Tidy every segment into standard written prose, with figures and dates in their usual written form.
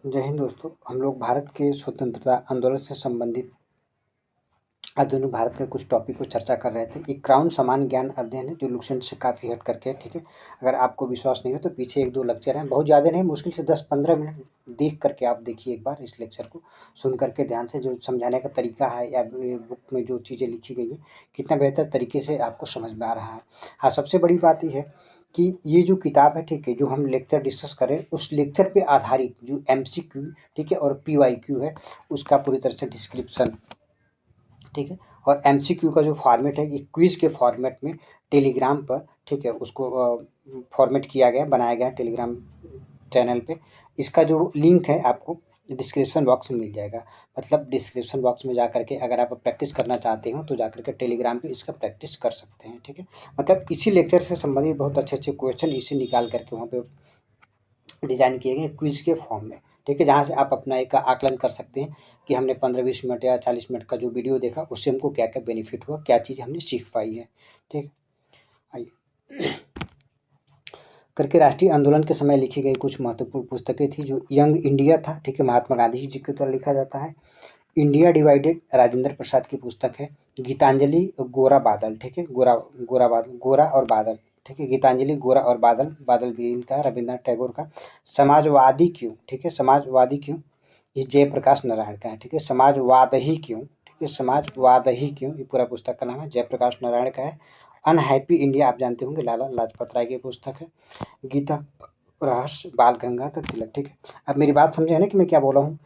जय हिंद दोस्तों। हम लोग भारत के स्वतंत्रता आंदोलन से संबंधित आधुनिक भारत के कुछ टॉपिक को चर्चा कर रहे थे। एक क्राउन समान ज्ञान अध्ययन है जो लुसेंट से काफ़ी हट करके है, ठीक है। अगर आपको विश्वास नहीं हो तो पीछे 1-2 लेक्चर हैं, बहुत ज़्यादा नहीं, मुश्किल से 10-15 मिनट देख करके आप देखिए एक बार इस लेक्चर को, सुन करके ध्यान से। जो समझाने का तरीका है या बुक में जो चीज़ें लिखी गई है, कितना बेहतर तरीके से आपको समझ में आ रहा है। हाँ, सबसे बड़ी बात ये है कि ये जो किताब है, ठीक है, जो हम लेक्चर डिस्कस करें उस लेक्चर पे आधारित जो MCQ, ठीक है, और PYQ है, उसका पूरी तरह से डिस्क्रिप्शन, ठीक है। और MCQ का जो फॉर्मेट है ये क्विज के फॉर्मेट में टेलीग्राम पर, ठीक है, उसको फॉर्मेट किया गया, बनाया गया टेलीग्राम चैनल पे। इसका जो लिंक है आपको डिस्क्रिप्शन बॉक्स में मिल जाएगा। मतलब डिस्क्रिप्शन बॉक्स में जा करके अगर आप प्रैक्टिस करना चाहते हो तो जा करके टेलीग्राम पे इसका प्रैक्टिस कर सकते हैं, ठीक है। मतलब इसी लेक्चर से संबंधित बहुत अच्छे क्वेश्चन इसे निकाल करके वहाँ पे डिज़ाइन किए गए क्विज के फॉर्म में, ठीक है, जहाँ से आप अपना एक आकलन कर सकते हैं कि हमने 15-20 मिनट या 40 मिनट का जो वीडियो देखा उससे हमको क्या क्या बेनिफिट हुआ, क्या चीज़ हमने सीख पाई है, ठीक है। आइए करके राष्ट्रीय आंदोलन के समय लिखी गई कुछ महत्वपूर्ण पुस्तकें थी। जो यंग इंडिया था, ठीक है, महात्मा गांधी जी के द्वारा लिखा जाता है। इंडिया डिवाइडेड राजेंद्र प्रसाद की पुस्तक है। गीतांजलि गोरा बादल, ठीक है, गोरा और बादल, ठीक है, गीतांजलि गोरा और बादल, बादल भी इनका रविन्द्रनाथ टैगोर का। समाजवादी क्यों, ठीक है, समाजवादी क्यों, ये जयप्रकाश नारायण का है, ठीक है। समाजवाद ही क्यों, ठीक है, समाजवाद ही क्यों, ये पूरा पुस्तक का नाम है, जयप्रकाश नारायण का है। अनहैप्पी इंडिया आप जानते होंगे, लाला लाजपत राय की पुस्तक है। गीता रहस्य बाल गंगाधर तिलक, ठीक है। अब मेरी बात समझे है ना कि मैं क्या बोला हूँ,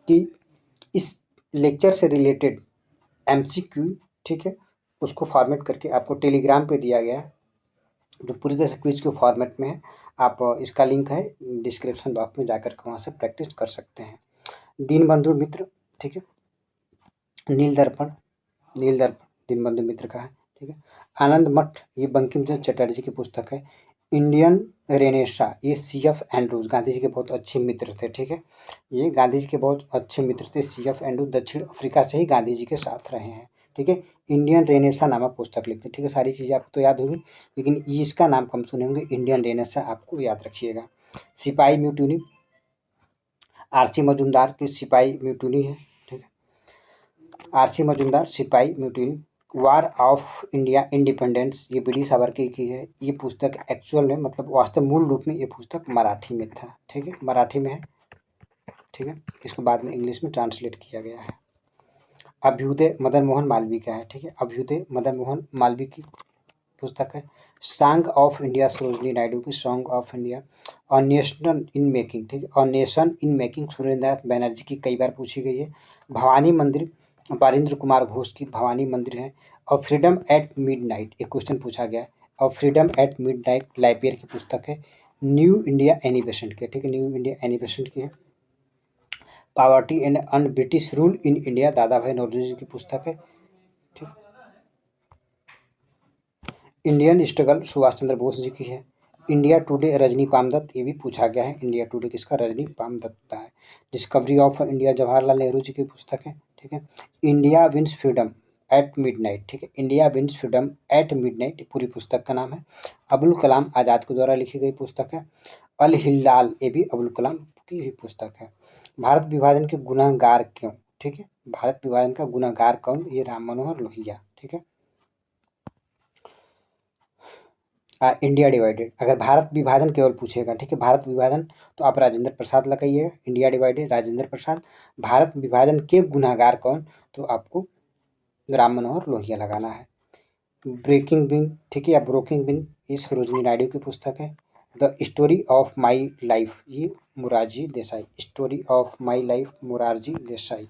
कि इस लेक्चर से रिलेटेड MCQ, ठीक है, उसको फॉर्मेट करके आपको टेलीग्राम पे दिया गया है, जो पूरी तरह से क्विज के फॉर्मेट में है। आप इसका लिंक है डिस्क्रिप्शन बॉक्स में जाकर के वहाँ से प्रैक्टिस कर सकते हैं। दीनबंधु मित्र, ठीक है, नील दर्पण दीनबंधु मित्र का है, ठीक है। आनंद मठ, ये बंकिम चंद्र चटर्जी की पुस्तक है। इंडियन रेनेसा, ये CF एंड्रूज, गांधी जी के बहुत अच्छे मित्र थे, ठीक है। ये गांधी जी के बहुत अच्छे मित्र थे। CF एंड्रूज दक्षिण अफ्रीका से ही गांधी जी के साथ रहे हैं, ठीक है। इंडियन रेनेसा नामक पुस्तक लिखते, ठीक है। सारी चीज़ें आपको तो याद होगी, लेकिन इसका नाम कम सुने होंगे, इंडियन रेनेसा आपको याद रखिएगा। सिपाही म्यूटूनी, RC मजूमदार की सिपाही म्यूटूनी है, ठीक है। RC मजूमदार सिपाही म्यूटूनी। वार ऑफ इंडिया इंडिपेंडेंस, ये BD सावरकर की है। ये पुस्तक एक्चुअल में, मतलब वास्तव मूल रूप में ये पुस्तक मराठी में था, ठीक है, मराठी में है, ठीक है। इसको बाद में इंग्लिश में ट्रांसलेट किया गया है। अभ्युदय मदन मोहन मालवीय का है, ठीक है, अभ्युदय मदन मोहन मालवीय की पुस्तक है। Song of India Sarojini Naidu की सॉन्ग ऑफ इंडिया। और नेशनल इन मेकिंग, ठीक है, और nation in making Surendranath Banerjee की कई बार पूछी गई है। भवानी मंदिर, बारिंद्र कुमार घोष की भवानी मंदिर है। और फ्रीडम एट मिडनाइट, एक क्वेश्चन पूछा गया है। और फ्रीडम एट मिडनाइट लाइपियर की पुस्तक है। न्यू इंडिया एनिबेसेंट की, ठीक है, न्यू इंडिया एनिबेसेंट की है। Poverty and un British rule in India, दादा भाई नौरोजी की पुस्तक है, ठीक। इंडियन स्ट्रगल सुभाष चंद्र बोस जी की है। इंडिया टुडे रजनी पामदत्त, ये भी पूछा गया है, इंडिया टुडे किसका, रजनी पामदत्त का है। Discovery of India Jawaharlal Nehru ji की पुस्तक है, ठीक है। India wins freedom at midnight, ठीक है, India wins freedom at midnight पूरी पुस्तक का नाम है। अबुल कलाम आज़ाद के द्वारा लिखी गई पुस्तक है। अल हिलाल, ये भी अबुल कलाम की ही पुस्तक है। भारत विभाजन के गुनहगार क्यों, ठीक है, भारत विभाजन का गुनहगार कौन, ये राम मनोहर लोहिया, ठीक है। इंडिया डिवाइडेड, अगर भारत विभाजन केवल पूछेगा, ठीक है, भारत विभाजन, तो आप राजेंद्र प्रसाद लगाइएगा। India divided Rajendra Prasad. भारत विभाजन के गुनहगार कौन, तो आपको राम मनोहर लोहिया लगाना है। ब्रेकिंग बिन, ठीक है, या ब्रोकिंग बिन, ये सरोजनी नायडू की पुस्तक है। The story of my life, ये Morarji Desai, story of my life Morarji Desai.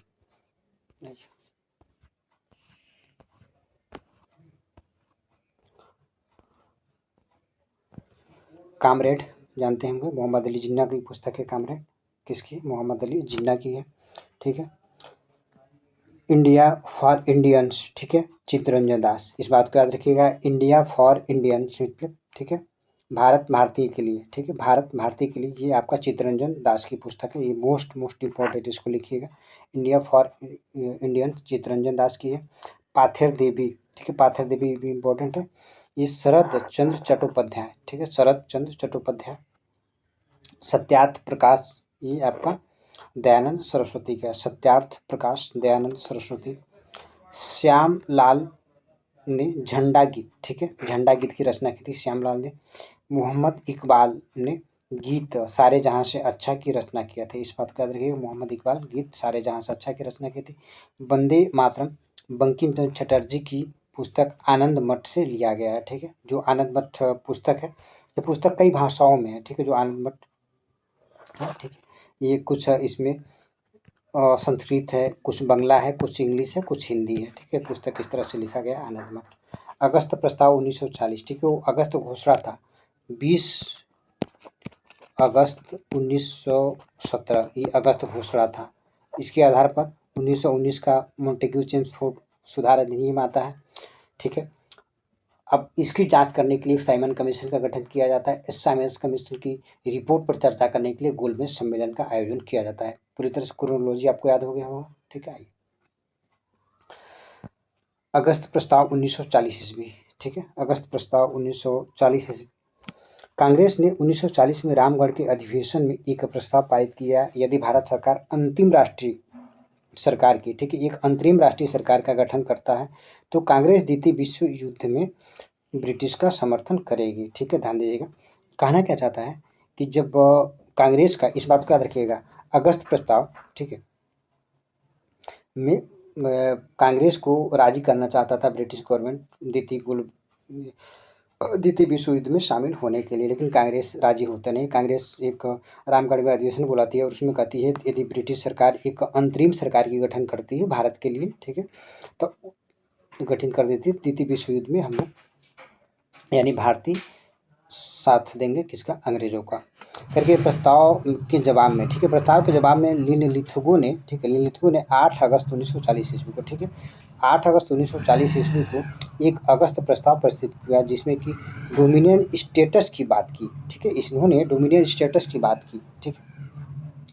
Comrade जानते होंगे, मोहम्मद अली जिन्ना की पुस्तक है कामरेड, किसकी, मोहम्मद अली जिन्ना की है, ठीक है। इंडिया फॉर इंडियंस, ठीक है, चित्तरंजन दास, इस बात को याद रखिएगा, इंडिया फॉर इंडियंस मतलब, ठीक है, भारत भारतीय के लिए, ठीक है, भारत भारतीय के लिए, ये आपका चित्तरंजन दास की पुस्तक है। ये मोस्ट इंपॉर्टेंट, इसको लिखिएगा, India for Indian Chittaranjan Das की है। पाथेर देवी, ठीक है, पाथेर देवी भी इम्पोर्टेंट है। ये शरद चंद्र चट्टोपाध्याय, ठीक है, शरद चंद्र चट्टोपाध्याय। सत्यार्थ प्रकाश, ये आपका दयानंद सरस्वती का, सत्यार्थ प्रकाश दयानंद सरस्वती। श्याम लाल ने झंडा गीत, ठीक है, झंडा गीत की रचना की थी श्यामलाल ने। मोहम्मद इकबाल ने गीत सारे जहां से अच्छा की रचना किया था, इस बात को याद रखिएगा, मोहम्मद इकबाल गीत सारे जहां से अच्छा की रचना की थी। वंदे मातरम बंकिम चंद्र चटर्जी की पुस्तक आनंद मठ से लिया गया है, ठीक है, जो आनंद मठ पुस्तक है, ये पुस्तक कई भाषाओं में है, ठीक है, जो आनंद मठ है, ठीक है, ये कुछ इसमें संस्कृत है, कुछ बांग्ला है, कुछ इंग्लिश है, कुछ हिंदी है, ठीक है, पुस्तक इस तरह से लिखा गया आनंद मठ। अगस्त प्रस्ताव 1940, ठीक है, वो अगस्त घोषणा था 20 अगस्त 1917, ये अगस्त घोषणा था। इसके आधार पर 1919 का मोंटेग्यू चेम्सफोर्ड सुधार अधिनियम आता है, ठीक है। अब इसकी जांच करने के लिए साइमन कमीशन का गठन किया जाता है। इस साइमन कमीशन की रिपोर्ट पर चर्चा करने के लिए गोलमेज सम्मेलन का आयोजन किया जाता है। पूरी तरह से क्रोनोलॉजी आपको याद हो गया होगा, ठीक है। अगस्त प्रस्ताव 1940 ईस्वी, ठीक है, अगस्त प्रस्ताव 1940 ईस्वी। कांग्रेस ने 1940 में रामगढ़ के अधिवेशन में एक प्रस्ताव पारित किया, यदि भारत सरकार अंतिम राष्ट्रीय सरकार की, ठीक है, एक अंतरिम राष्ट्रीय सरकार का गठन करता है तो कांग्रेस द्वितीय विश्व युद्ध में ब्रिटिश का समर्थन करेगी, ठीक है, ध्यान दीजिएगा। कहना क्या चाहता है कि जब कांग्रेस का, इस बात को याद रखिएगा, अगस्त प्रस्ताव, ठीक है, में कांग्रेस को राजी करना चाहता था ब्रिटिश गवर्नमेंट द्वितीय विश्व युद्ध में शामिल होने के लिए, लेकिन कांग्रेस राजी होता नहीं। कांग्रेस एक रामगढ़ में अधिवेशन बुलाती है और उसमें कहती है यदि ब्रिटिश सरकार एक अंतरिम सरकार की गठन करती है भारत के लिए, ठीक है, तो गठित कर देती है, द्वितीय विश्व युद्ध में हम लोग यानी भारतीय साथ देंगे, किसका, अंग्रेजों का, करके प्रस्ताव के जवाब में, ठीक है, प्रस्ताव के जवाब में लिनलिथगो ने, ठीक है, लिनलिथगो ने 8 अगस्त 1940 ईस्वी को, ठीक है, 8 अगस्त 1940 ईस्वी को एक अगस्त प्रस्ताव प्रस्तुत किया जिसमें कि डोमिनियन स्टेटस की बात की, ठीक है, इन्होंने डोमिनियन स्टेटस की बात की, ठीक है,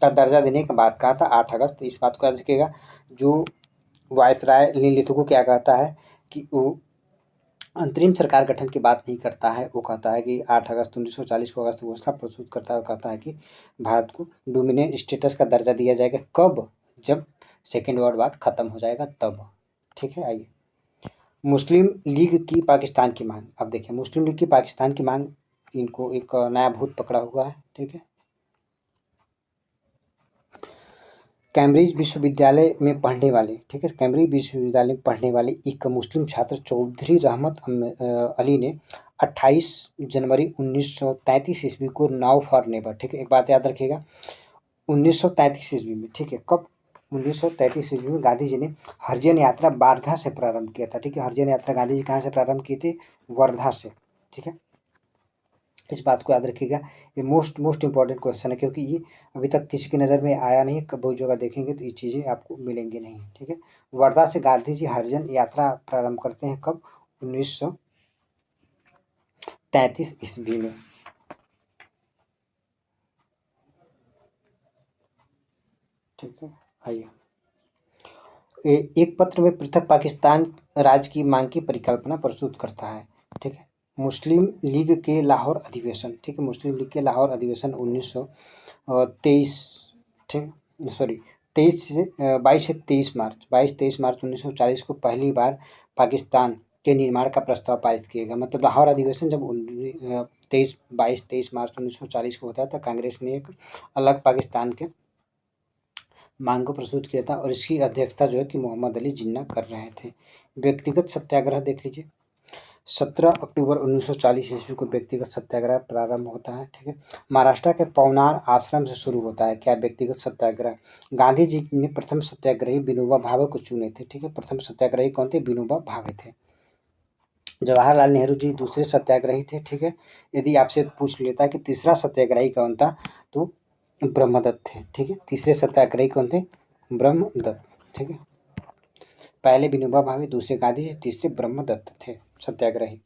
का दर्जा देने की बात कहा था 8 अगस्त। इस बात को याद रखिएगा। जो वायसराय लिनलिथगो क्या कहता है कि वो अंतरिम सरकार गठन की बात नहीं करता है, वो कहता है कि 8 अगस्त 1940 को अगस्त घोषणा प्रस्तुत करता है, कहता है कि भारत को डोमिनियन स्टेटस का दर्जा दिया जाएगा, कब, जब सेकेंड वर्ल्ड वॉर खत्म हो जाएगा तब, ठीक है। आइए, मुस्लिम लीग की पाकिस्तान की मांग। अब देखिए, मुस्लिम लीग की पाकिस्तान की मांग, इनको एक नया भूत पकड़ा हुआ है, ठीक है। कैम्ब्रिज विश्वविद्यालय में पढ़ने वाले, ठीक है, कैम्ब्रिज विश्वविद्यालय में पढ़ने वाले एक मुस्लिम छात्र चौधरी रहमत अली ने 28 जनवरी 1933 ईस्वी को नाउ फॉर नेबर, ठीक है, एक बात याद रखिएगा, 1933 ईस्वी में, ठीक है, कब, 1933 ईस्वी में गांधी जी ने हरिजन यात्रा वार्धा से प्रारंभ किया था, ठीक है, हरिजन यात्रा गांधी जी कहाँ से प्रारंभ की थी, वर्धा से, ठीक है, इस बात को याद रखिएगा। ये मोस्ट इंपॉर्टेंट क्वेश्चन है, क्योंकि ये अभी तक किसी की नज़र में आया नहीं, कब बहुत जगह देखेंगे तो ये चीज़ें आपको मिलेंगी नहीं, ठीक है। वर्धा से गांधी जी हरिजन यात्रा प्रारंभ करते हैं, कब, 1933 ईस्वी में, ठीक है। आइए, एक पत्र में पृथक पाकिस्तान राज्य की मांग की परिकल्पना प्रस्तुत करता है, ठीक है। मुस्लिम लीग के लाहौर अधिवेशन, ठीक है, मुस्लिम लीग के लाहौर अधिवेशन 1923, ठीक, सॉरी 23 से 22 से 23 मार्च 1940 को पहली बार पाकिस्तान के निर्माण का प्रस्ताव पारित किया गया। मतलब लाहौर अधिवेशन जब 23 मार्च 1940 को होता है तो कांग्रेस ने एक अलग पाकिस्तान के मांग को प्रस्तुत किया था और इसकी अध्यक्षता जो है कि मोहम्मद अली जिन्ना कर रहे थे। व्यक्तिगत सत्याग्रह देख लीजिए, 17 अक्टूबर 1940 ईस्वी को व्यक्तिगत सत्याग्रह प्रारंभ होता है, ठीक है। महाराष्ट्र के पवनार आश्रम से शुरू होता है क्या, व्यक्तिगत सत्याग्रह। गांधी जी ने प्रथम सत्याग्रही विनोबा भावे को चुने थे, ठीक है, प्रथम सत्याग्रही कौन थे, विनोबा भावे थे। जवाहरलाल नेहरू जी दूसरे सत्याग्रही थे, ठीक है। यदि आपसे पूछ लेता है कि तीसरा सत्याग्रही कौन था तो ब्रह्मदत्त थे, ठीक है, तीसरे सत्याग्रही कौन थे, ब्रह्मदत्त, ठीक है। पहले विनोबा भावे, दूसरे गांधी जी, तीसरे ब्रह्मदत्त थे सत्याग्रही,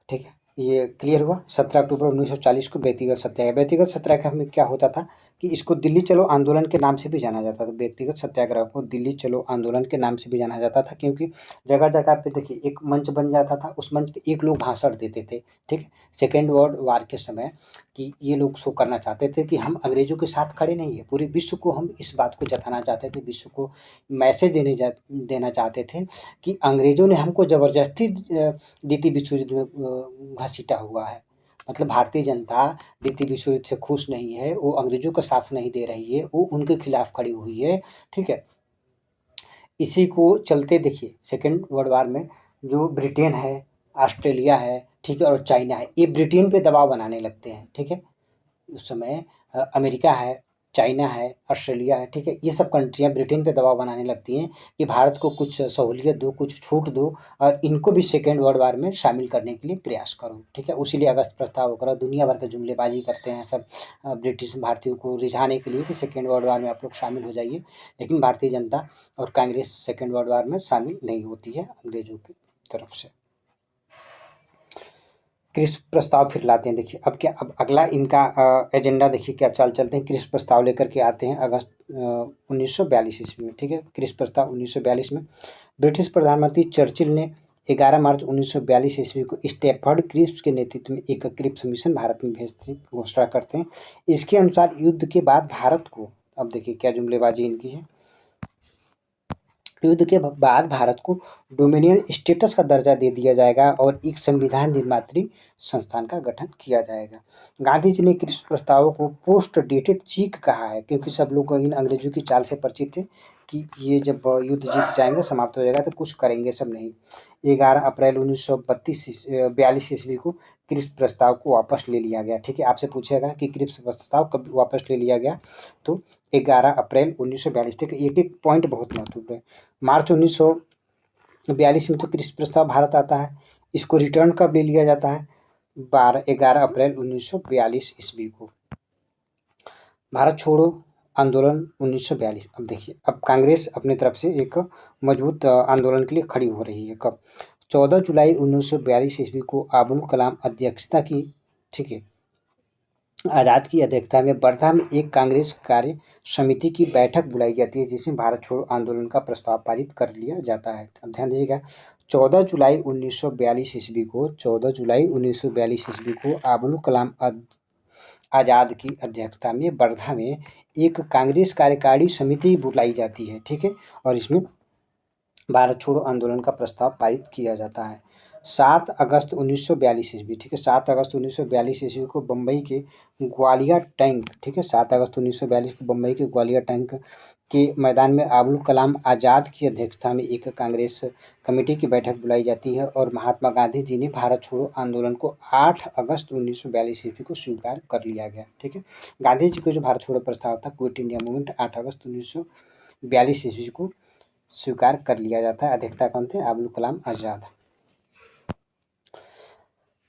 ठीक है। ये क्लियर हुआ। 17 अक्टूबर 1940 को व्यक्तिगत सत्याग्रह में क्या होता था कि इसको दिल्ली चलो आंदोलन के नाम से भी जाना जाता था। व्यक्तिगत सत्याग्रह को दिल्ली चलो आंदोलन के नाम से भी जाना जाता था, क्योंकि जगह जगह पे देखिए एक मंच बन जाता था, उस मंच पे एक लोग भाषण देते थे, ठीक है। सेकेंड वर्ल्ड वार के समय कि ये लोग शो करना चाहते थे कि हम अंग्रेजों के साथ खड़े नहीं है, पूरे विश्व को हम इस बात को जताना चाहते थे, विश्व को मैसेज देना चाहते थे कि अंग्रेजों ने हमको जबरदस्ती द्वितीय विश्व युद्ध में घसीटा हुआ है। मतलब भारतीय जनता द्वितीय विश्व युद्ध से खुश नहीं है, वो अंग्रेजों का साथ नहीं दे रही है, वो उनके खिलाफ खड़ी हुई है, ठीक है। इसी को चलते देखिए सेकेंड वर्ल्ड वार में जो ब्रिटेन है, ऑस्ट्रेलिया है, ठीक है, और चाइना है, ये ब्रिटेन पे दबाव बनाने लगते हैं, ठीक है। उस समय अमेरिका है, चाइना है, ऑस्ट्रेलिया है, ठीक है, ये सब कंट्रियाँ ब्रिटेन पे दबाव बनाने लगती हैं कि भारत को कुछ सहूलियत दो, कुछ छूट दो, और इनको भी सेकेंड वर्ल्ड वार में शामिल करने के लिए प्रयास करो, ठीक है। उसीलिए अगस्त प्रस्ताव वगैरह दुनिया भर के जुमलेबाजी करते हैं सब ब्रिटिश भारतीयों को रिझाने के लिए कि सेकेंड वर्ल्ड वार में आप लोग शामिल हो जाइए। लेकिन भारतीय जनता और कांग्रेस सेकेंड वर्ल्ड वार में शामिल नहीं होती है अंग्रेजों की तरफ से। क्रिस्प प्रस्ताव फिर लाते हैं। देखिए अब क्या, अब अगला इनका एजेंडा देखिए क्या चाल चलते हैं। क्रिस्प प्रस्ताव लेकर के आते हैं अगस्त 1942 ईस्वी में, ठीक है। क्रिस्प प्रस्ताव 1942 में ब्रिटिश प्रधानमंत्री चर्चिल ने 11 मार्च 1942 ईस्वी को स्टैफर्ड क्रिस्प के नेतृत्व में एक क्रिप्स मिशन भारत में भेजने की घोषणा करते हैं। इसके अनुसार युद्ध के बाद भारत को, अब देखिए क्या जुमलेबाजी इनकी है, युद्ध के बाद भारत को डोमिनियन स्टेटस का दर्जा दे दिया जाएगा और एक संविधान निर्मात्री संस्थान का गठन किया जाएगा। गांधी जी ने क्रिस्प प्रस्तावों को पोस्ट डेटेड चीक कहा है, क्योंकि सब लोग इन अंग्रेजों की चाल से परिचित थे कि ये जब युद्ध जीत जाएंगे, समाप्त हो जाएगा, तो कुछ करेंगे सब नहीं। 11 अप्रैल 1942 ईस्वी को क्रिस्प प्रस्ताव को वापस ले लिया गया, ठीक है। आपसे पूछेगा कि क्रिस्प प्रस्ताव कब वापस ले लिया गया, तो 11 अप्रैल 1942 तक। एक एक पॉइंट बहुत महत्वपूर्ण है। मार्च 1942 में तो क्रिस्प प्रस्ताव भारत आता है, इसको रिटर्न कब ले लिया जाता है, 11 अप्रैल 1942 ईस्वी को। भारत छोड़ो आंदोलन 1942। अब देखिए अब कांग्रेस अपनी तरफ से एक मजबूत आंदोलन के लिए खड़ी हो रही है। कब, 14 जुलाई 1942 ईस्वी को अबुल कलाम अध्यक्षता की, ठीक है, आज़ाद की अध्यक्षता में वर्धा में एक कांग्रेस कार्य समिति की बैठक बुलाई जाती है, जिसमें भारत छोड़ो आंदोलन का प्रस्ताव पारित कर लिया जाता है। अब ध्यान दीजिएगा 14 जुलाई 1942 ईस्वी को, 14 जुलाई 1942 ईस्वी को अबुल कलाम आज़ाद की अध्यक्षता में वर्धा में एक कांग्रेस कार्यकारिणी समिति बुलाई जाती है, ठीक है, और इसमें भारत छोड़ो आंदोलन का प्रस्ताव पारित किया जाता है। 7 अगस्त 1942 ईस्वी, ठीक है, 7 अगस्त 1942 ईस्वी को बम्बई के ग्वालियर टैंक, ठीक है, 7 अगस्त 1942 को बम्बई के ग्वालियर टैंक के मैदान में अबुल कलाम आज़ाद की अध्यक्षता में एक कांग्रेस कमेटी की बैठक बुलाई जाती है और महात्मा गांधी जी ने भारत छोड़ो आंदोलन को 8 अगस्त 1942 ईस्वी को स्वीकार कर लिया गया, ठीक है। गांधी जी को जो भारत छोड़ो प्रस्ताव था, क्विट इंडिया मूवमेंट, 8 अगस्त 1942 ईस्वी को स्वीकार कर लिया जाता है। अध्यक्षता कौन थे, अबुल कलाम आज़ाद।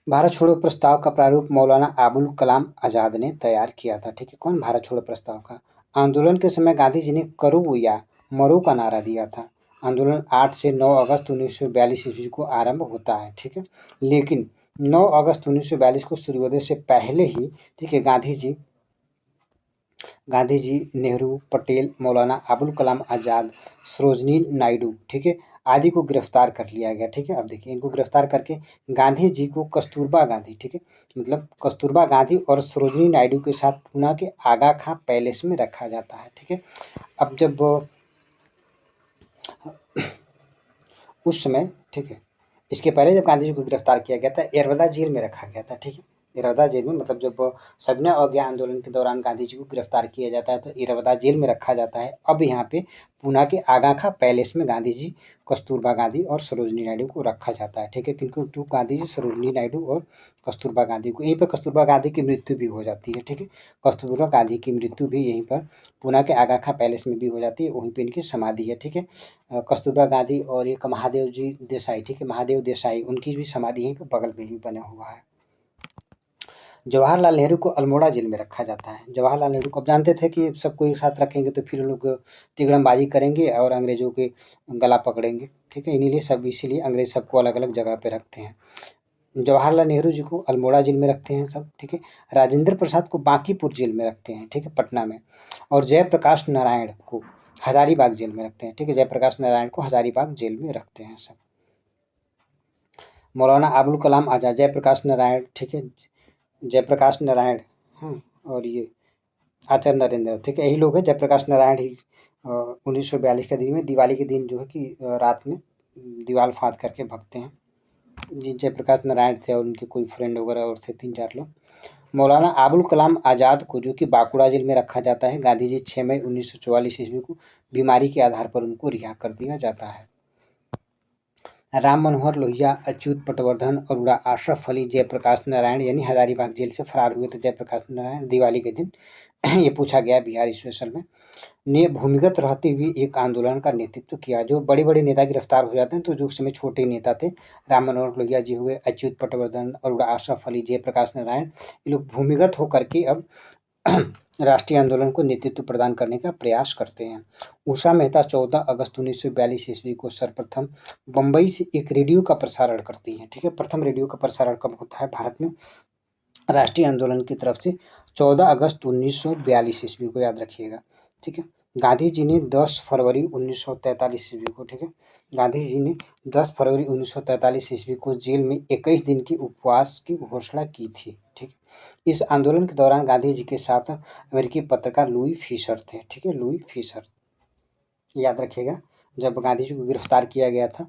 भारत छोड़ो प्रस्ताव का प्रारूप मौलाना अबुल कलाम आज़ाद ने तैयार किया था, ठीक है। कौन, भारत छोड़ो प्रस्ताव का। आंदोलन के समय गांधी जी ने करो या मरो का नारा दिया था। आंदोलन 8 से 9 अगस्त 1942 ईस्वी को आरंभ होता है, ठीक है। लेकिन 9 अगस्त 1942 को सूर्योदय से पहले ही, ठीक है, गांधी जी, नेहरू, पटेल, मौलाना अबुल कलाम आज़ाद, सरोजनी नायडू, ठीक है, आदि को गिरफ्तार कर लिया गया, ठीक है। अब देखिए इनको गिरफ्तार करके गांधी जी को कस्तूरबा गांधी, ठीक है, मतलब कस्तूरबा गांधी और सरोजनी नायडू के साथ पुणे के आगा खां पैलेस में रखा जाता है, ठीक है। अब जब उस समय, ठीक है, इसके पहले जब गांधी जी को गिरफ्तार किया गया था, यरवदा जेल में रखा गया था, ठीक है। यरवदा जेल में, मतलब जब सविनय अवज्ञा आंदोलन के दौरान गांधी जी को गिरफ्तार किया जाता है तो यरवदा जेल में रखा जाता है। अब यहाँ पे पुणे के आगा खां पैलेस में गांधी जी, कस्तूरबा गांधी और सरोजनी नायडू को रखा जाता है, ठीक है। किनको, तो गांधी जी, सरोजनी नायडू और कस्तूरबा गांधी को। यहीं पर कस्तूरबा गांधी की मृत्यु भी हो जाती है, ठीक है। कस्तूरबा गांधी की मृत्यु भी यहीं पर पुणे के आगा खां पैलेस में भी हो जाती है, वहीं पर इनकी समाधि है, ठीक है। कस्तूरबा गांधी और एक महादेव जी देसाई, ठीक है, महादेव देसाई, उनकी भी समाधि यहीं पर बगल में ही बना हुआ है। जवाहरलाल नेहरू को अल्मोड़ा जेल में रखा जाता है। जवाहरलाल नेहरू को अब जानते थे कि सबको एक साथ रखेंगे तो फिर लोग तिगड़मबाजी करेंगे और अंग्रेजों के गला पकड़ेंगे, ठीक है। इन्हीं लिए सब, इसीलिए अंग्रेज सबको अलग अलग जगह पे रखते हैं। जवाहरलाल नेहरू जी को अल्मोड़ा जेल में रखते हैं सब, ठीक है। राजेंद्र प्रसाद को बांकीपुर जेल में रखते हैं, ठीक है, पटना में। और जयप्रकाश नारायण को हजारीबाग जेल में रखते हैं, ठीक है। जयप्रकाश नारायण को हजारीबाग जेल में रखते हैं सब। मौलाना अबुल कलाम आजाद, जयप्रकाश नारायण, ठीक है, जयप्रकाश नारायण, हाँ, और ये आचार्य नरेंद्र, ठीक है, यही लोग हैं। जयप्रकाश नारायण ही 1942 के दिन में, दिवाली के दिन जो है कि रात में दीवार फाँद करके भगते हैं। जी, जयप्रकाश नारायण थे और उनके कोई फ्रेंड वगैरह और थे 3-4 लोग। मौलाना अबुल कलाम आज़ाद को, जो कि बांकुड़ा जेल में रखा जाता है, गांधी जी 6 मई 1944 ईस्वी को बीमारी के आधार पर उनको रिहा कर दिया जाता है। राम मनोहर लोहिया, अच्युत पटवर्धन, अरोड़ा, अशरफ अली, जयप्रकाश नारायण यानी हजारीबाग जेल से फरार हुए थे। जयप्रकाश नारायण दिवाली के दिन ये पूछा गया बिहार स्पेशल में, ने भूमिगत रहते हुए एक आंदोलन का नेतृत्व किया। जो बड़े बड़े नेता गिरफ्तार हो जाते हैं तो जो उस समय छोटे नेता थे, राम मनोहर लोहिया जी हुए, अच्युत पटवर्धन, अरोड़ा, अशरफ अली, जयप्रकाश नारायण, ये लोग भूमिगत होकर के अब राष्ट्रीय आंदोलन को नेतृत्व प्रदान करने का प्रयास करते हैं। उषा मेहता 14 अगस्त 1942 ईस्वी को सर्वप्रथम बम्बई से एक रेडियो का प्रसारण करती हैं, ठीक है। प्रथम रेडियो का प्रसारण कब होता है भारत में राष्ट्रीय आंदोलन की तरफ से? 14 अगस्त 1942 ईस्वी को, याद रखिएगा, ठीक है। गांधी जी ने 10 फरवरी 1943 ईस्वी को, ठीक है, गांधी जी ने 10 फरवरी 1943 ईस्वी को जेल में 21 दिन की उपवास की घोषणा की थी, ठीक है। इस आंदोलन के दौरान गांधी जी के साथ अमेरिकी पत्रकार लुई फिशर थे, ठीक है, लुई फिशर, याद रखिएगा। जब गांधी जी को गिरफ्तार किया गया था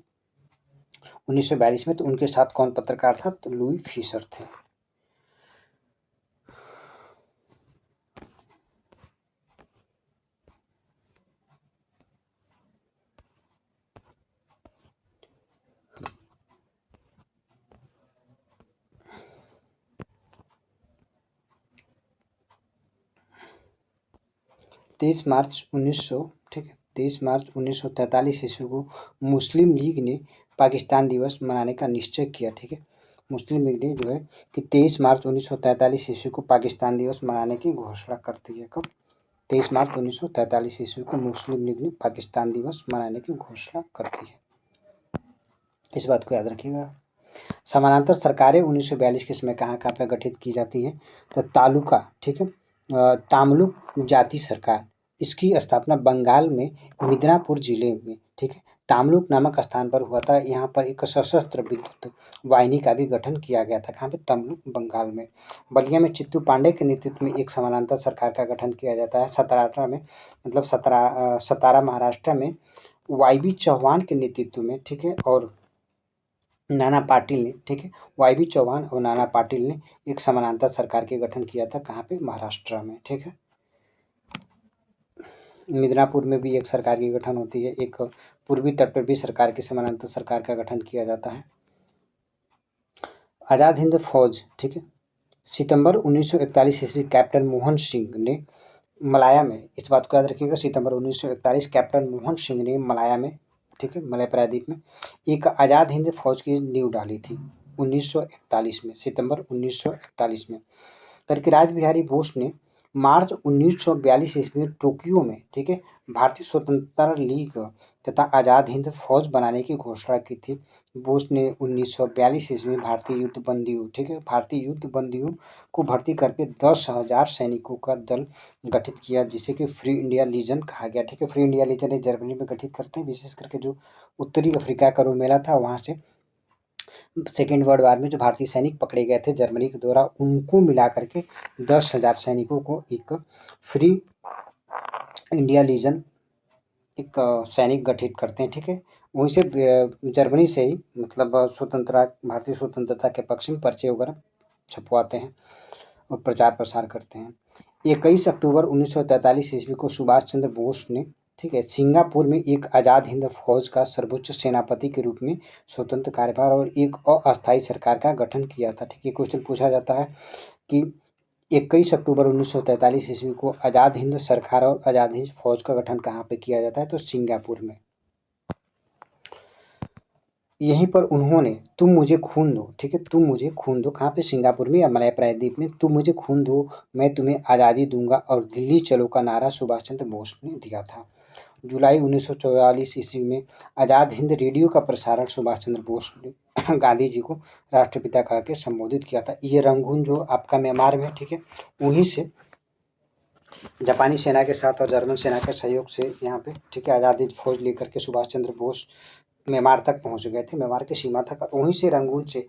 1942 में, तो उनके साथ कौन पत्रकार था? तो लुई फिशर थे। तेईस मार्च 1900, ठीक है, 23 मार्च 1943 ईस्वी को मुस्लिम लीग ने पाकिस्तान दिवस मनाने का निश्चय किया, ठीक है। मुस्लिम लीग ने जो है कि 23 मार्च 1943 ईस्वी को पाकिस्तान दिवस मनाने की घोषणा करती है। कब? 23 मार्च 1943 ईस्वी को मुस्लिम लीग ने पाकिस्तान दिवस मनाने की घोषणा करती है। इस बात को याद रखिएगा। समानांतर सरकारें 1942 के समय कहाँ कहाँ पर गठित की जाती हैं? तो तालुका, ठीक है, तामलुक जाति सरकार, इसकी स्थापना बंगाल में मिदनापुर जिले में, ठीक है, तामलुक नामक स्थान पर हुआ था। यहाँ पर एक सशस्त्र विद्युत वाहिनी का भी गठन किया गया था। कहाँ पे? तमलुक, बंगाल में। बलिया में चित्तू पांडे के नेतृत्व में एक समानांतर सरकार का गठन किया जाता है। सतारा में, मतलब सतारा महाराष्ट्र में वाई.बी. चौहान के नेतृत्व में, ठीक है, और नाना पाटिल ने, ठीक है, वाई.बी. चौहान और नाना पाटिल ने एक समानांतर सरकार के गठन किया था। कहाँ पे? महाराष्ट्र में, ठीक है। मिदनापुर में भी एक सरकार की गठन होती है। एक पूर्वी तट पर भी सरकार की समानांतर सरकार का गठन किया जाता है। आज़ाद हिंद फौज, ठीक है, सितंबर 1941 ईस्वी कैप्टन मोहन सिंह ने मलाया में, इस बात को याद रखिएगा, सितंबर 1941 कैप्टन मोहन सिंह ने मलाया में, ठीक है, मलय प्रायद्वीप में एक आज़ाद हिंद फौज की नींव डाली थी 1941 में, सितंबर 1941 में। करके राज बिहारी बोस ने मार्च 1942 ईस्वी में टोक्यो में, ठीक है, भारतीय स्वतंत्रता लीग तथा आज़ाद हिंद फौज बनाने की घोषणा की थी। बोस ने 1942 ईस्वी में भारतीय युद्ध बंदियों, ठीक है, भारतीय युद्ध बंदियों को भर्ती करके 10,000 सैनिकों का दल गठित किया, जिसे कि फ्री इंडिया लीजन कहा गया, ठीक है। फ्री इंडिया लीजन ये जर्मनी में गठित करते हैं, विशेष करके जो उत्तरी अफ्रीका का रोमेला था, वहाँ से सेकेंड वर्ल्ड वार में जो भारतीय सैनिक पकड़े गए थे जर्मनी के द्वारा, उनको मिला करके 10,000 सैनिकों को एक फ्री इंडिया लीजन, एक सैनिक गठित करते हैं, ठीक है। वहीं से जर्मनी से ही, मतलब भारतीय स्वतंत्रता के पक्ष में पर्चे वगैरह छपवाते हैं और प्रचार प्रसार करते हैं। 21 अक्टूबर 1943 ईस्वी को सुभाष चंद्र बोस ने, ठीक है, सिंगापुर में एक आज़ाद हिंद फौज का सर्वोच्च सेनापति के रूप में स्वतंत्र कार्यभार और एक अस्थायी सरकार का गठन किया था, ठीक है। क्वेश्चन पूछा जाता है कि 21 अक्टूबर 1943 ईस्वी को आज़ाद हिंद सरकार और आज़ाद हिंद फौज का गठन कहाँ पे किया जाता है? तो सिंगापुर में। यहीं पर उन्होंने तुम मुझे खून दो, ठीक है, तुम मुझे खून दो, कहाँ पे? सिंगापुर में या मलय प्रायद्वीप में। तुम मुझे खून दो, मैं तुम्हें आज़ादी दूंगा और दिल्ली चलो का नारा सुभाष चंद्र बोस ने दिया था। जुलाई 1944 ईस्वी में आज़ाद हिंद रेडियो का प्रसारण सुभाष चंद्र बोस ने गांधी जी को राष्ट्रपिता कह के संबोधित किया था। ये रंगून जो आपका म्यांमार में, ठीक है, वहीं से जापानी सेना के साथ और जर्मन सेना के सहयोग से यहाँ पे, ठीक है, आज़ाद हिंद फौज लेकर के सुभाष चंद्र बोस म्यांमार तक पहुँच गए थे, म्यांमार की सीमा तक। वहीं से रंगून से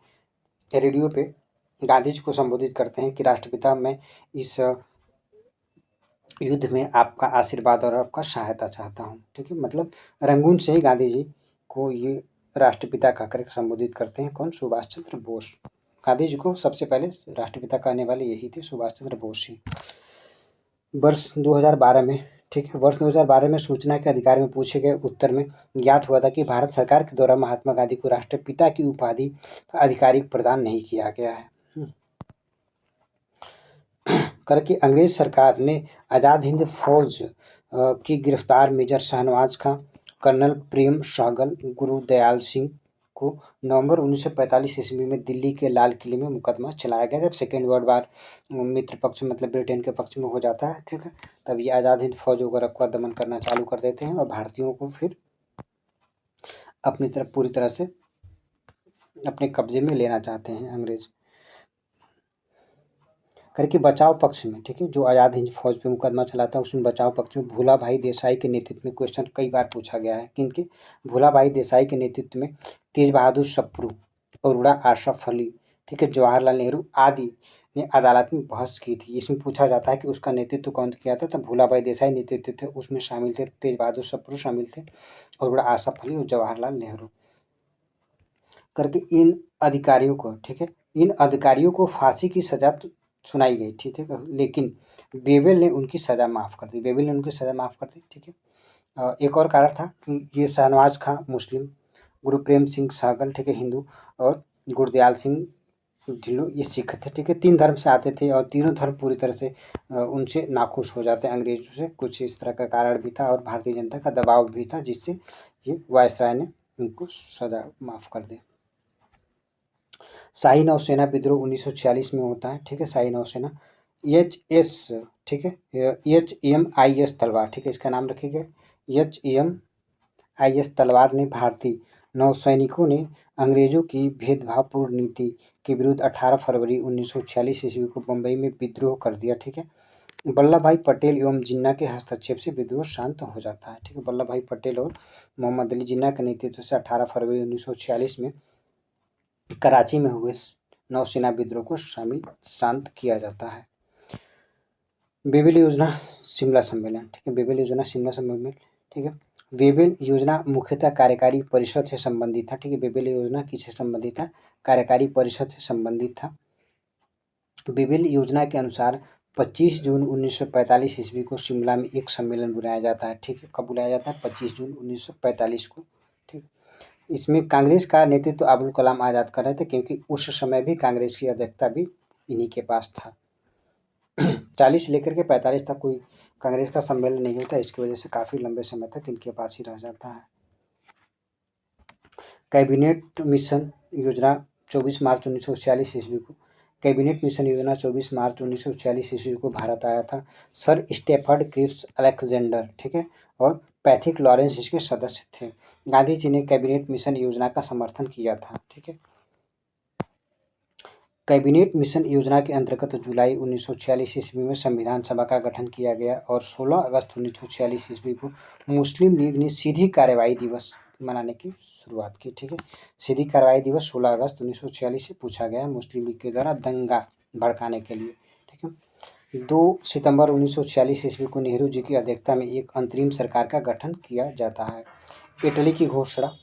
रेडियो पे गांधी जी को संबोधित करते हैं कि राष्ट्रपिता, मैं इस युद्ध में आपका आशीर्वाद और आपका सहायता चाहता हूँ, ठीक है। मतलब रंगून से ही गांधी जी को ये राष्ट्रपिता कहकर संबोधित करते हैं। कौन? सुभाष चंद्र बोस। गांधी जी को सबसे पहले राष्ट्रपिता कहने वाले यही थे, सुभाष चंद्र बोस ही। वर्ष 2012 में, ठीक है, वर्ष 2012 में सूचना के अधिकार में पूछे गए उत्तर में ज्ञात हुआ था कि भारत सरकार के द्वारा महात्मा गांधी को राष्ट्रपिता की उपाधि का आधिकारिक प्रदान नहीं किया गया है। करके अंग्रेज सरकार ने आज़ाद हिंद फौज की गिरफ्तार मेजर शाहनवाज खां, कर्नल प्रेम सहगल, गुरुदयाल सिंह को नवंबर 1945 ईस्वी में दिल्ली के लाल किले में मुकदमा चलाया गया। जब सेकेंड वर्ल्ड वार मित्र पक्ष मतलब ब्रिटेन के पक्ष में हो जाता है, ठीक है, तब ये आज़ाद हिंद फौज वगैरह का दमन करना चालू कर देते हैं और भारतीयों को फिर अपनी तरफ पूरी तरह से अपने कब्जे में लेना चाहते हैं अंग्रेज। करके बचाव पक्ष में, ठीक है, जो आज़ाद हिंद फौज पे मुकदमा चलाता है उसमें बचाव पक्ष में भूला भाई देसाई के नेतृत्व में क्वेश्चन कई बार पूछा गया है। किनके? भूला भाई देसाई के नेतृत्व में तेज बहादुर सप्रू, अरोड़ा अशरफ अली, ठीक है, जवाहरलाल नेहरू आदि ने अदालत में बहस की थी। इसमें पूछा जाता है कि उसका नेतृत्व कौन किया था? तब भूला भाई देसाई नेतृत्व थे, उसमें शामिल थे तेज बहादुर सप्रू शामिल थे, अरोड़ा अशरफ अली और जवाहरलाल नेहरू। करके इन अधिकारियों को, ठीक है, इन अधिकारियों को फांसी की सजा सुनाई गई, ठीक है, लेकिन बेबल ने उनकी सज़ा माफ़ कर दी। बेबल ने उनकी सज़ा माफ़ कर दी, ठीक है। एक और कारण था कि ये शाहनवाज खां मुस्लिम, गुरुप्रेम सिंह सहगल, ठीक है, हिंदू, और गुरदयाल सिंह ढिल्लों ये सिख थे, ठीक है। 3 धर्म से आते थे और तीनों धर्म पूरी तरह से उनसे नाखुश हो जाते हैं अंग्रेजों से। कुछ इस तरह का कारण भी था और भारतीय जनता का दबाव भी था जिससे ये वायसराय ने उनको सज़ा माफ़ कर दी। शाही नौसेना विद्रोह 1946 में होता है, ठीक है। शाही नौसेना HS, ठीक है, HMIS तलवार, ठीक है, इसका नाम रखिएगा HMIS तलवार ने भारतीय नौसैनिकों ने अंग्रेजों की भेदभावपूर्ण नीति के विरुद्ध 18 फरवरी 1946 ईस्वी को बंबई में विद्रोह कर दिया, ठीक है। वल्लभ भाई पटेल एवं जिन्ना के हस्तक्षेप से विद्रोह शांत हो जाता है, ठीक है। वल्लभ भाई पटेल और मोहम्मद अली जिन्ना के नेतृत्व से 18 फरवरी 1946 में कराची में हुए नौसेना विद्रोह को शांत किया जाता है। बेबल योजना शिमला सम्मेलन, ठीक है, बेबल योजना शिमला सम्मेलन, ठीक है। बेबल योजना मुख्यतः कार्यकारी परिषद से संबंधित था, ठीक है। बेबल योजना किससे संबंधित था? कार्यकारी परिषद से संबंधित था। बेबल योजना के अनुसार 25 जून 1945 ईस्वी को शिमला में एक सम्मेलन बुलाया जाता है, ठीक है। कब बुलाया जाता है? 25 जून 1945 को, ठीक। इसमें कांग्रेस का नेतृत्व अबुल कलाम आज़ाद कर रहे थे क्योंकि उस समय भी कांग्रेस की अध्यक्षता भी इन्हीं के पास था। 40 लेकर के 45 तक कोई कांग्रेस का सम्मेलन नहीं होता, इसकी वजह से काफ़ी लंबे समय तक इनके पास ही रह जाता है। कैबिनेट मिशन योजना 24 मार्च 1946 ईस्वी को, कैबिनेट मिशन योजना 24 मार्च 1946 ईस्वी को भारत आया था। सर स्टेफर्ड क्रिप्स अलेक्जेंडर, ठीक है, और पैथिक लॉरेंस इसके सदस्य थे। गांधी जी ने कैबिनेट मिशन योजना का समर्थन किया था, ठीक है। कैबिनेट मिशन योजना के अंतर्गत जुलाई 1946 ईस्वी में संविधान सभा का गठन किया गया और 16 अगस्त 1946 ईस्वी को मुस्लिम लीग ने सीधी कार्रवाई दिवस मनाने की शुरुआत की, ठीक है। सीधी कार्रवाई दिवस 16 अगस्त 1946 से पूछा गया मुस्लिम लीग के द्वारा दंगा भड़काने के लिए, ठीक है। 2 सितंबर 1946 ईस्वी को नेहरू जी की अध्यक्षता में एक अंतरिम सरकार का गठन किया जाता है। इटली की घोषणा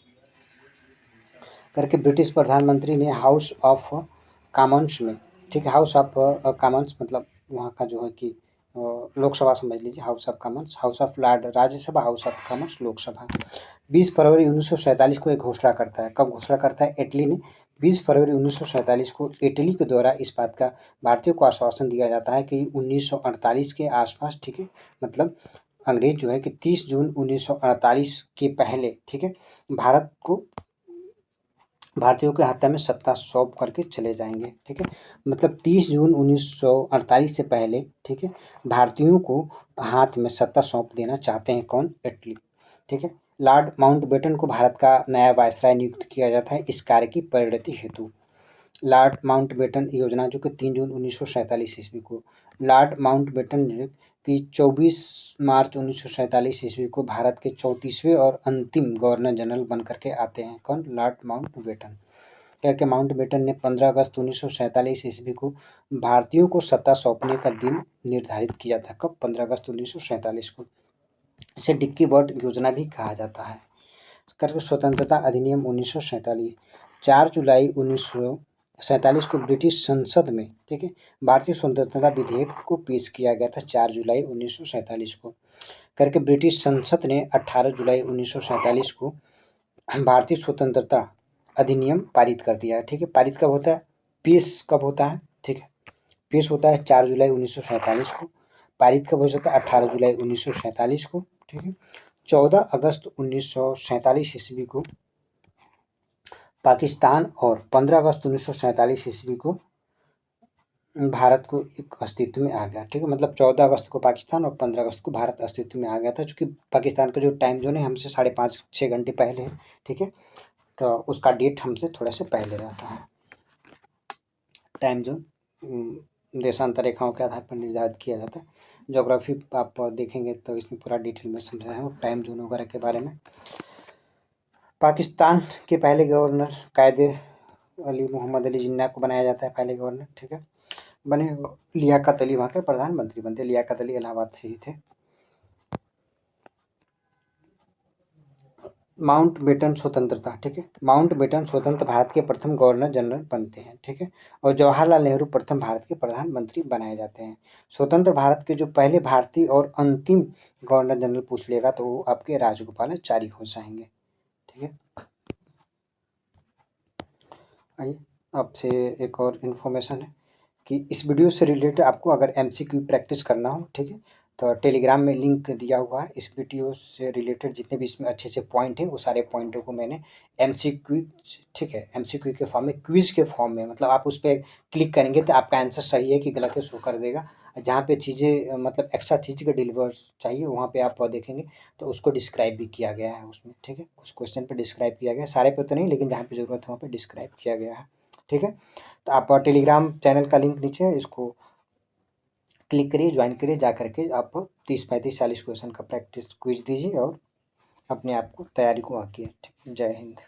करके ब्रिटिश प्रधानमंत्री ने हाउस ऑफ कॉमन्स में, ठीक है, हाउस ऑफ कॉमन्स मतलब वहाँ का जो है कि लोकसभा समझ लीजिए, house of Commons, house of Lord Rajya Sabha, house of Commons Lok Sabha. 20 फरवरी 1947 को एक घोषणा करता है। कब घोषणा करता है? इटली ने 20 फरवरी 1947 को इटली के द्वारा इस बात का भारतीयों को आश्वासन दिया जाता है कि 1948 के आसपास, ठीक है, मतलब अंग्रेज जो है कि 30 जून 1948 के पहले, ठीक है, भारत को भारतीयों के हत्या में सत्ता सौंप करके चले जाएंगे, ठीक है। मतलब 30 जून 1948 से पहले, ठीक है, भारतीयों को हाथ में सत्ता सौंप देना चाहते हैं। कौन? इटली। ठीक है। लॉर्ड माउंटबेटन को भारत का नया वायसराय नियुक्त किया जाता है इस कार्य की परिणति हेतु। लॉर्ड माउंटबेटन योजना जो कि 3 जून 1947 ईस्वी को, लॉर्ड माउंटबेटन की 24 मार्च 1947 ईस्वी को भारत के 34वें और अंतिम गवर्नर जनरल बन करके आते हैं। कौन? Lord Mountbatten. क्या कि माउंटबेटन ने 15 अगस्त 1947 ईस्वी को भारतीयों को सत्ता सौंपने का दिन निर्धारित किया था। कब? 15 अगस्त 1947 को। इसे डिक्की बर्ड योजना भी कहा जाता है। करके स्वतंत्रता अधिनियम 1947, 4 जुलाई 1947 को ब्रिटिश संसद में, ठीक है, भारतीय स्वतंत्रता विधेयक को पेश किया गया था 4 जुलाई 1947 को। करके ब्रिटिश संसद ने 18 जुलाई 1947 को भारतीय स्वतंत्रता अधिनियम पारित कर दिया है। ठीक है, पारित कब होता है? पेश कब होता है? ठीक है, पेश होता है 4 जुलाई 1947 को। पारित कब हो जाता है? 18 जुलाई 1947 को। ठीक है, 14 अगस्त 1947 ईस्वी को पाकिस्तान और 15 अगस्त 1947 ईस्वी को भारत को एक अस्तित्व में आ गया। ठीक है, मतलब 14 अगस्त को पाकिस्तान और 15 अगस्त को भारत अस्तित्व में आ गया था। चूँकि पाकिस्तान का जो टाइम जोन है हमसे 5.5-6 घंटे पहले है। ठीक है, तो उसका डेट हमसे थोड़ा से पहले रहता है। टाइम जोन देशांतर रेखाओं के आधार पर निर्धारित किया जाता है। ज्योग्राफी आप देखेंगे तो इसमें पूरा डिटेल में समझाया है टाइम जोन वगैरह के बारे में। पाकिस्तान के पहले गवर्नर कायदे अली मोहम्मद अली जिन्ना को बनाया जाता है पहले गवर्नर। ठीक है, बने लियाकत अली वहाँ के प्रधानमंत्री बनते। लियाकत अली इलाहाबाद से ही थे। माउंटबेटन स्वतंत्रता। ठीक है, माउंटबेटन स्वतंत्र भारत के प्रथम गवर्नर जनरल बनते हैं। ठीक है, और जवाहरलाल नेहरू प्रथम भारत के प्रधानमंत्री बनाए जाते हैं। स्वतंत्र भारत के जो पहले भारतीय और अंतिम गवर्नर जनरल पूछ लेगा तो वो आपके राजगोपालाचारी हो जाएंगे। ठीक है, आइए आपसे एक और इन्फॉर्मेशन है कि इस वीडियो से रिलेटेड आपको अगर एमसीक्यू प्रैक्टिस करना हो, ठीक है, तो टेलीग्राम में लिंक दिया हुआ है। इस वीडियो से रिलेटेड जितने भी इसमें अच्छे पॉइंट हैं वो सारे पॉइंटों को मैंने एमसीक्यू, ठीक है, एमसीक्यू के फॉर्म में, क्विज के फॉर्म में, मतलब आप उस पर क्लिक करेंगे तो आपका आंसर सही है कि गलत है शो कर देगा। जहाँ पे चीज़ें मतलब एक्स्ट्रा चीज़ का डिलीवर चाहिए वहाँ पे आप देखेंगे तो उसको डिस्क्राइब भी किया गया है उसमें। ठीक है, कुछ क्वेश्चन पे डिस्क्राइब किया गया है, सारे पे तो नहीं, लेकिन जहाँ पे ज़रूरत है वहाँ पे डिस्क्राइब किया गया है। ठीक है, तो आप टेलीग्राम चैनल का लिंक नीचे है, इसको क्लिक करिए, ज्वाइन करिए, जा करके आप 30-35-40 क्वेश्चन का प्रैक्टिस क्विज दीजिए और अपने आप को तैयारी को आकिए। ठीक है, जय हिंद।